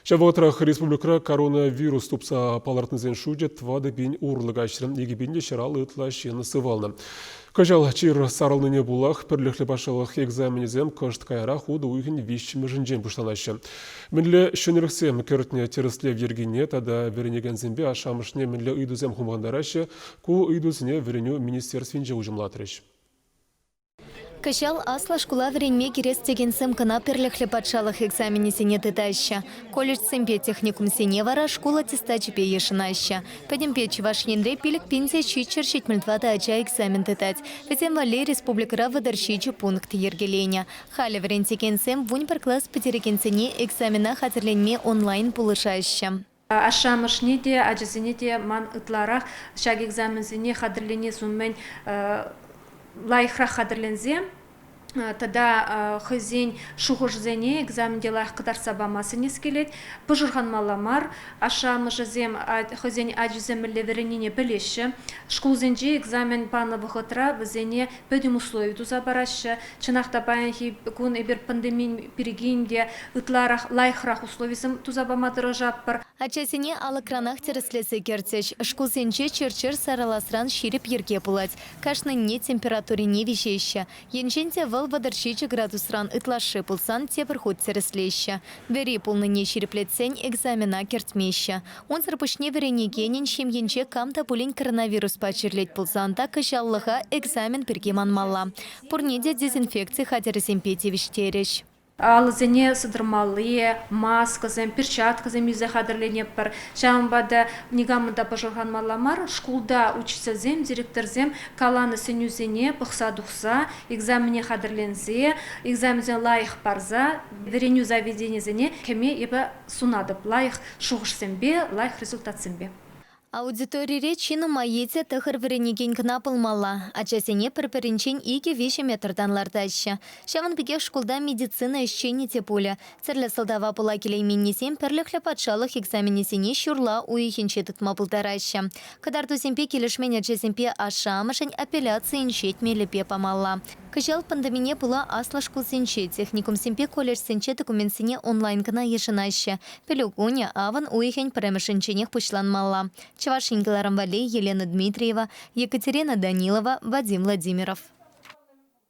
Шаватрах республика коронавирус тупса палартнызен шуджет твады бин урлык ашрым егибинде шарал ытлашен сывалны. Кажал чир саралныне булах пірліхлі башылық экзаменезем кышт кайра худы уйхын вишчімі жынжен пұштанашы. Мінлі шөніріксем көртіне теріслев ергене тада веренеген зембе ашамышне мінлі үйдузем хумғандарашы ку үйдузіне вереню министерствен же ужымлатырыш. Кашал асла школа вренме керес деген сым кына перлехле патшалық экзамені сене тытаща. Колледж сымпе техникум сене вара школа тестачипе ешынаща. Пәдемпе чывашненре пилік пенсия чичер шетмельдвада ача экзамен тытать. Везем вале республикара выдарщичи пункт ергеленя. Халя врентеген сем вунь пар класс потереген сене экзамена хатырленме онлайн пулышаща. Ашамышне де, ажызыне де ман ытларах шаг экзамензіне хадырлене суммен лайхра хадырлензе. Тада хызен шухужзене экзаменде лайх кадар сабамасы нескелет. Пыжырхан маламар, ашамышзем хызен ажыземле веренине білеші. Шкулзенже экзамен паны бұғытра візене пөдім условий туза барашы. Чынақта баянхи күн эбір пандемин перегенде ытларах лайхрах условисым туза бамадыры жаппыр. Ачасене алыкранах тереслесі кертеч. Шкулзенже черчер сараласран ширип ерге пулать. Кашны не температуре не вещеща. Енженде вал вадарщичи градусран ытлашы пулсан тепір худ тереслеща. Вери пулныне шириплетсен экзамена кертмеща. Он зарпышне веренегенен шемьенче камта пулень коронавирус пачерлет пулсанда кашаллыха экзамен пергеман мала. Пурнеде дезинфекции хатересемпети виштереш. Алызене сыдырмалые, масказем, перчатказем yüze хадырлене пар. Шамбада нигамында пажырхан маламар, шкулда учителзем, директорзем, каланы сенюзене, пықса-дұқса, экзамене хадырлензе, экзамензен лайық парза, вереню заведенезене, кеме ебі сунадып, лайық шуғышсембе, лайық результатсембе. Аудиторире чину маете тахыр вренеген кна пылмала. Ачасене пірпірінчен иге веші метрдан лардаща. Шаван беге школда медицина ищені тепуля. Церлі сылдава пыла келейменнесен пірліхлі патшалық экзаменесене шурла уйхенче тұтма пылдараща. Кадарду семпе келішмен ачасемпе ашамышын апелляциян шетмеліпе памалла. Кыжал пандемине пыла асла шкулсенче, техникум семпе колледж сенче документсене онлайн кна ешынаща. Пелюгуня аван уйхен премешенченех пучланмалла. Чавашингаларам Валей, Елена Дмитриева, Екатерина Данилова, Вадим Владимиров.